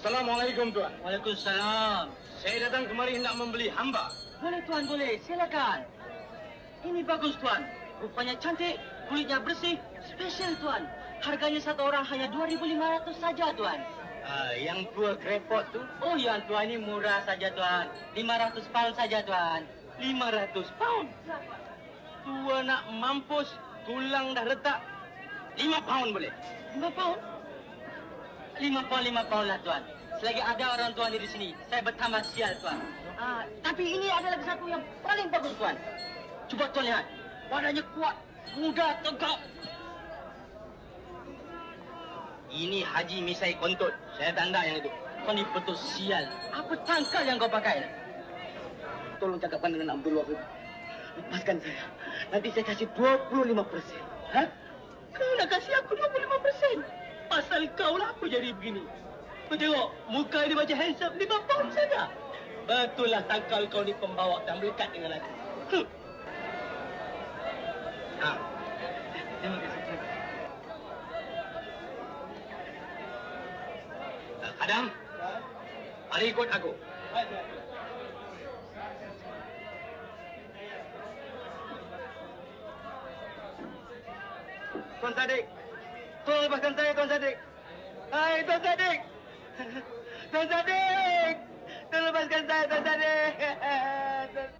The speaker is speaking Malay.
Assalamualaikum Tuan. Waalaikumsalam. Saya datang kemari hendak membeli hamba. Boleh Tuan, boleh. Silakan. Ini bagus Tuan. Rupanya cantik, kulitnya bersih. Spesial Tuan. Harganya satu orang hanya 2.500 saja Tuan. Yang tua krepot tu. Oh yang Tuan ini murah saja Tuan. 500 pound saja Tuan. 500 pound. Tua nak mampus, tulang dah retak. 5 pound boleh? 5 pound? 5 pound lah Tuan. Selagi ada orang Tuan di sini, saya bertambah sial Tuan. Tapi ini ada lagi satu yang paling bagus Tuan. Cuba Tuan lihat. Badannya kuat, muda, tegak. Ini Haji Misai Kontut. Saya tanda yang itu. Kau ni betul sial. Apa tangkal yang kau pakai? Tolong cakapkan dengan Abdul Wahid. Lepaskan saya. Nanti saya kasih 25%. Hah? Kau nak kasih aku 25%? Pasal kau lah aku jadi begini. Kau tengok, muka dia macam handsome, 5 pound saja. Betul lah tangkal kau ni pembawa dan melekat dengan aku. Terima kasih. Adam, mari ikut aku. Tuan Sadik, tolong lepaskan saya, Tuan Sadik. Hai, Tuan Sadik. Tuan Sadik, tolong lepaskan saya, Tuan Sadik.